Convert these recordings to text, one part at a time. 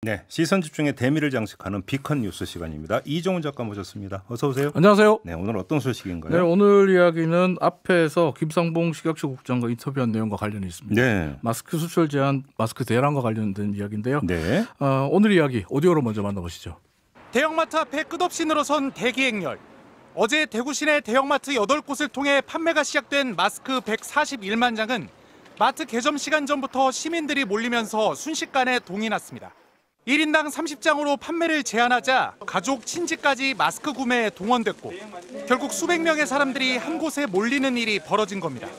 네, 시선 집중의 대미를 장식하는 비컨 뉴스 시간입니다. 이종훈 작가 모셨습니다. 어서 오세요. 안녕하세요. 네, 오늘 어떤 소식인가요? 네, 오늘 이야기는 앞에서 김상봉 식약처 국장과 인터뷰한 내용과 관련이 있습니다. 네. 마스크 수출 제한, 마스크 대란과 관련된 이야기인데요. 네. 오늘 이야기 오디오로 먼저 만나보시죠. 대형마트 앞에 끝없이 늘어선 대기 행렬. 어제 대구 시내 대형마트 8곳을 통해 판매가 시작된 마스크 141만 장은 마트 개점 시간 전부터 시민들이 몰리면서 순식간에 동이 났습니다. 1인당 30장으로 판매를 제한하자 가족, 친지까지 마스크 구매에 동원됐고 결국 수백 명의 사람들이 한 곳에 몰리는 일이 벌어진 겁니다.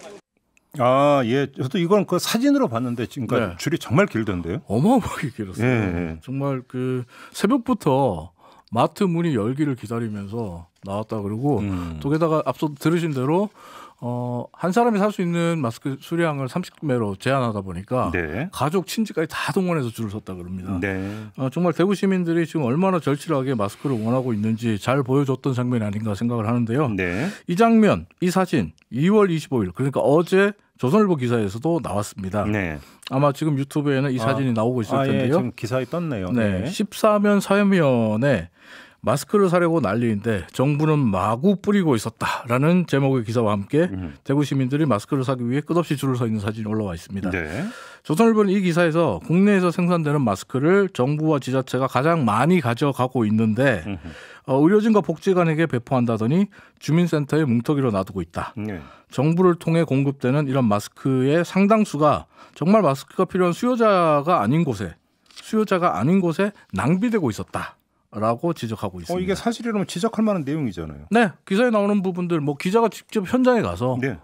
아, 예. 저도 이건 그 사진으로 봤는데 지금까지 네. 줄이 정말 길던데요. 어마어마하게 길었어요. 예. 정말 그 새벽부터 마트 문이 열기를 기다리면서 나왔다 그러고 또 게다가 앞서 들으신 대로 한 사람이 살 수 있는 마스크 수량을 30매로 제한하다 보니까 네. 가족, 친지까지 다 동원해서 줄을 섰다 그럽니다. 네. 정말 대구 시민들이 지금 얼마나 절실하게 마스크를 원하고 있는지 잘 보여줬던 장면이 아닌가 생각을 하는데요. 네. 이 장면, 이 사진 2월 25일 그러니까 어제 조선일보 기사에서도 나왔습니다. 네. 아마 지금 유튜브에는 이 사진이 나오고 있을 텐데요. 예, 지금 기사에 떴네요. 네, 14면 사면에 마스크를 사려고 난리인데 정부는 마구 뿌리고 있었다라는 제목의 기사와 함께 대구 시민들이 마스크를 사기 위해 끝없이 줄을 서 있는 사진이 올라와 있습니다. 네. 조선일보는 이 기사에서 국내에서 생산되는 마스크를 정부와 지자체가 가장 많이 가져가고 있는데 의료진과 복지관에게 배포한다더니 주민센터에 뭉터기로 놔두고 있다. 네. 정부를 정부를 통해 공급되는 이런 마스크의 상당수가 정말 마스크가 필요한 수요자가 아닌 곳에 낭비되고 있었다라고 지적하고 있습니다. 이게 사실이라면 지적할 만한 내용이잖아요. 네, 기사에 나오는 부분들 뭐 기자가 직접 현장에 가서 네.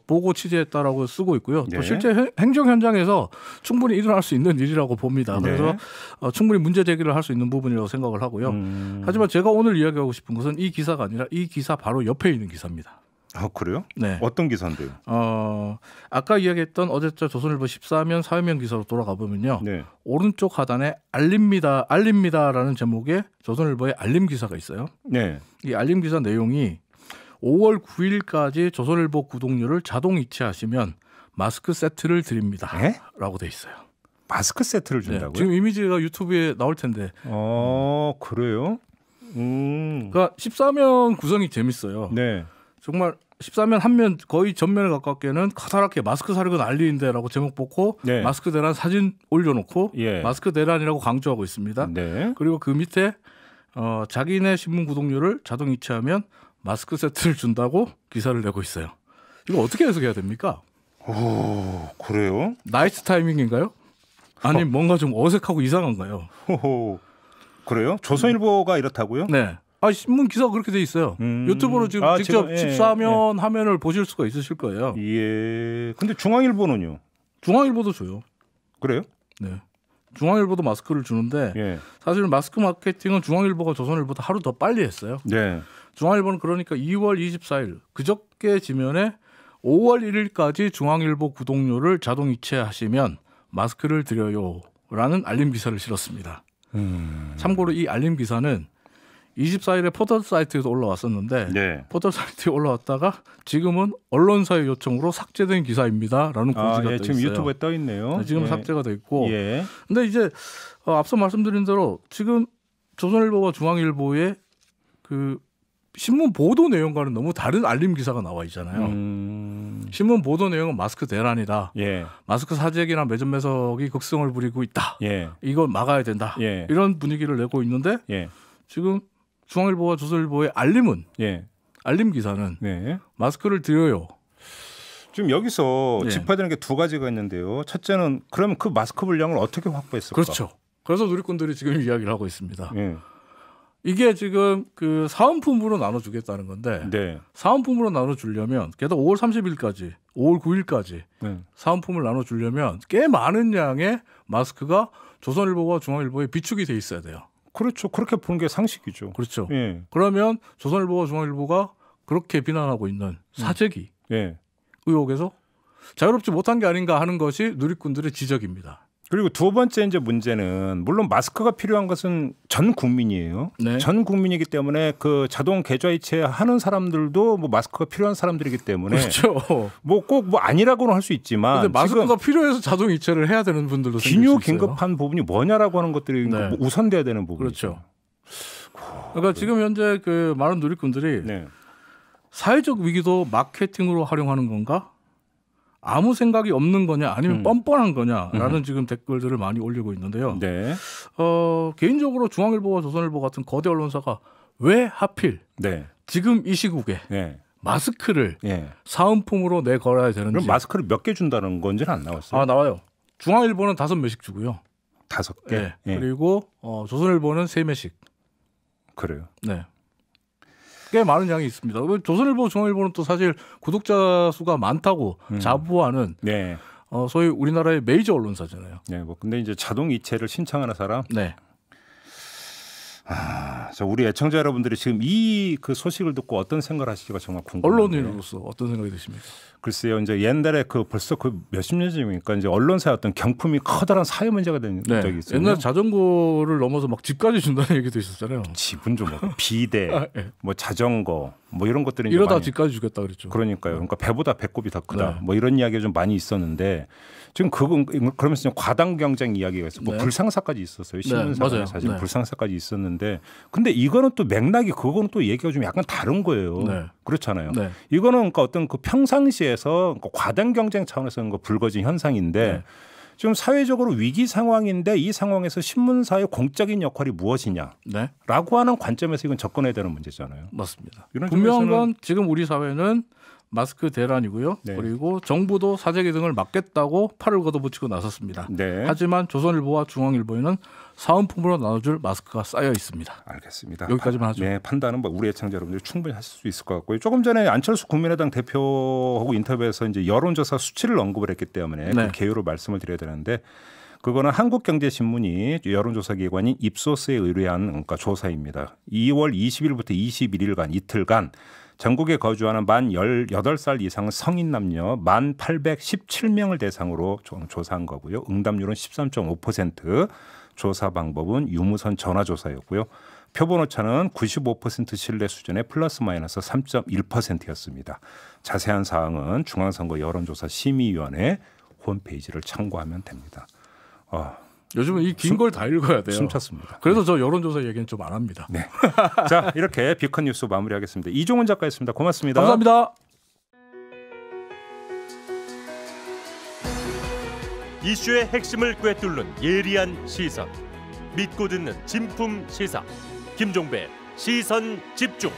보고 취재했다라고 쓰고 있고요. 네. 또 실제 행정 현장에서 충분히 일어날 수 있는 일이라고 봅니다. 네. 그래서 충분히 문제 제기를 할 수 있는 부분이라고 생각을 하고요. 하지만 제가 오늘 이야기하고 싶은 것은 이 기사가 아니라 이 기사 바로 옆에 있는 기사입니다. 아, 그래요? 네. 어떤 기사인데요? 아까 이야기했던 어제자 조선일보 14면 사회면 기사로 돌아가 보면요. 네. 오른쪽 하단에 알립니다라는 제목의 조선일보의 알림 기사가 있어요. 네. 이 알림 기사 내용이 5월 9일까지 조선일보 구독료를 자동 이체하시면 마스크 세트를 드립니다. 에? 라고 돼 있어요. 마스크 세트를 네, 준다고요? 지금 이미지가 유튜브에 나올 텐데. 그래요? 그러니까 14면 구성이 재밌어요. 네. 정말 14면 한 면 거의 전면에 가깝게는 커다랗게 마스크 사려고 난리인데라고 제목 뽑고 네. 마스크 대란 사진 올려놓고 예. 마스크 대란이라고 강조하고 있습니다. 네. 그리고 그 밑에 자기네 신문 구독료를 자동 이체하면 마스크 세트를 준다고 기사를 내고 있어요. 이거 어떻게 해석해야 됩니까? 그래요? 나이트 타이밍인가요? 아니 뭔가 좀 어색하고 이상한가요? 호호. 그래요? 조선일보가 이렇다고요? 네. 신문 기사가 그렇게 돼 있어요. 유튜브로 지금 직접 지금, 14면 화면을 보실 수가 있으실 거예요. 예. 근데 중앙일보는요? 중앙일보도 줘요. 그래요? 네. 중앙일보도 마스크를 주는데 예. 사실은 마스크 마케팅은 중앙일보가 조선일보다 하루 더 빨리 했어요. 네. 중앙일보는 그러니까 2월 24일 그저께 지면에 5월 1일까지 중앙일보 구독료를 자동 이체하시면 마스크를 드려요라는 알림 기사를 실었습니다. 참고로 이 알림 기사는 24일에 포털 사이트에도 올라왔었는데 네. 포털 사이트에 올라왔다가 지금은 언론사의 요청으로 삭제된 기사입니다라는 고지가 떠 있어요. 지금 유튜브에 떠 있네요. 네, 지금 예. 삭제가 돼 있고. 예. 근데 이제 앞서 말씀드린 대로 지금 조선일보와 중앙일보의 그 신문 보도 내용과는 너무 다른 알림 기사가 나와 있잖아요. 신문 보도 내용은 마스크 대란이다. 예. 마스크 사재기나 매점 매석이 극성을 부리고 있다. 예. 이걸 막아야 된다. 예. 이런 분위기를 내고 있는데 예. 지금 중앙일보와 조선일보의 예. 알림 기사는 네. 마스크를 드려요. 지금 여기서 네. 짚어야 되는 게 두 가지가 있는데요. 첫째는 그러면 그 마스크 분량을 어떻게 확보했을까? 그렇죠. 그래서 누리꾼들이 지금 이야기를 하고 있습니다. 예. 이게 지금 그 사은품으로 나눠주겠다는 건데 네. 사은품으로 나눠주려면 게다가 5월 30일까지 5월 9일까지 네. 사은품을 나눠주려면 꽤 많은 양의 마스크가 조선일보와 중앙일보에 비축이 돼 있어야 돼요. 그렇죠. 그렇게 보는 게 상식이죠. 그렇죠. 예. 그러면 조선일보와 중앙일보가 그렇게 비난하고 있는 사재기 예. 의혹에서 자유롭지 못한 게 아닌가 하는 것이 누리꾼들의 지적입니다. 그리고 두 번째 이제 문제는 물론 마스크가 필요한 것은 전 국민이에요. 네. 전 국민이기 때문에 그 자동 계좌이체 하는 사람들도 뭐 마스크가 필요한 사람들이기 때문에 그렇죠. 뭐 꼭 뭐 아니라고는 할 수 있지만 근데 마스크가 필요해서 자동 이체를 해야 되는 분들도 생길 기뉴 수 있어요. 긴급한 부분이 뭐냐라고 하는 것들이 네. 뭐 우선돼야 되는 부분이죠. 그렇죠. 그러니까 지금 현재 그 많은 누리꾼들이 네. 사회적 위기도 마케팅으로 활용하는 건가? 아무 생각이 없는 거냐 아니면 뻔뻔한 거냐라는 지금 댓글들을 많이 올리고 있는데요. 네. 개인적으로 중앙일보와 조선일보 같은 거대 언론사가 왜 하필 네. 지금 이 시국에 네. 마스크를 네. 사은품으로 내걸어야 되는지. 그럼 마스크를 몇 개 준다는 건지는 안 나왔어요? 아, 나와요. 중앙일보는 5매씩 주고요. 5개. 네. 네. 그리고 조선일보는 3매씩. 그래요. 네. 꽤 많은 양이 있습니다. 조선일보, 중앙일보는 또 사실 구독자 수가 많다고 자부하는 네. 소위 우리나라의 메이저 언론사잖아요. 네. 뭐 근데 이제 자동 이체를 신청하는 사람. 네. 자, 우리 애청자 여러분들이 지금 이 그 소식을 듣고 어떤 생각을 하실지가 정말 궁금해요. 언론인으로서 어떤 생각이 드십니까? 글쎄요, 이제 옛날에 그 벌써 그 몇십 년 전이니까 이제 언론사의 어떤 경품이 커다란 사회 문제가 된 네. 적이 있어요. 옛날 자전거를 넘어서 막 집까지 준다는 얘기도 있었잖아요. 집은 좀 뭐 비대, 네. 뭐 자전거, 뭐 이런 것들이 이러다 많이, 집까지 주겠다 그랬죠. 그러니까요. 그러니까 배보다 배꼽이 더 크다. 네. 뭐 이런 이야기가 좀 많이 있었는데 지금 그건 그러면서 좀 과당 경쟁 이야기가 있었고 뭐 네. 불상사까지 있었어요. 네, 신문사에 맞아요. 사실 네. 불상사까지 있었는데 근데 이거는 또 맥락이 그거는 또 얘기가 좀 약간 다른 거예요. 네. 그렇잖아요. 네. 이거는 그러니까 어떤 그 평상시에서 그러니까 과당 경쟁 차원에서 그 불거진 현상인데 네. 지금 사회적으로 위기 상황인데 이 상황에서 신문사의 공적인 역할이 무엇이냐라고 네. 하는 관점에서 이건 접근해야 되는 문제잖아요. 맞습니다. 이런 분명한 점에서는- 건 지금 우리 사회는 마스크 대란이고요. 네. 그리고 정부도 사재기 등을 막겠다고 팔을 걷어붙이고 나섰습니다. 네. 하지만 조선일보와 중앙일보에는 사은품으로 나눠줄 마스크가 쌓여 있습니다. 알겠습니다. 여기까지만 하죠. 네, 판단은 뭐 우리 애청자 여러분들이 충분히 하실 수 있을 것 같고요. 조금 전에 안철수 국민의당 대표하고 인터뷰에서 이제 여론조사 수치를 언급을 했기 때문에 네. 그 개요로 말씀을 드려야 되는데 그거는 한국경제신문이 여론조사 기관인 입소스에 의뢰한 그러니까 조사입니다. 2월 20일부터 21일간 이틀간 전국에 거주하는 만 18살 이상 성인 남녀 1,817명을 대상으로 조사한 거고요. 응답률은 13.5%, 조사 방법은 유무선 전화조사였고요. 표본 오차는 95% 신뢰 수준의 플러스 마이너스 3.1%였습니다. 자세한 사항은 중앙선거 여론조사 심의위원회 홈페이지를 참고하면 됩니다. 요즘은 이 긴 걸 다 읽어야 돼요. 숨찼습니다. 그래서 저 여론조사 얘기는 좀 안 합니다. 네. 자, 이렇게 비컨 뉴스 마무리하겠습니다. 이종훈 작가였습니다. 고맙습니다. 감사합니다. 이슈의 핵심을 꿰뚫는 예리한 시선, 믿고 듣는 진품 시사 김종배 시선 집중.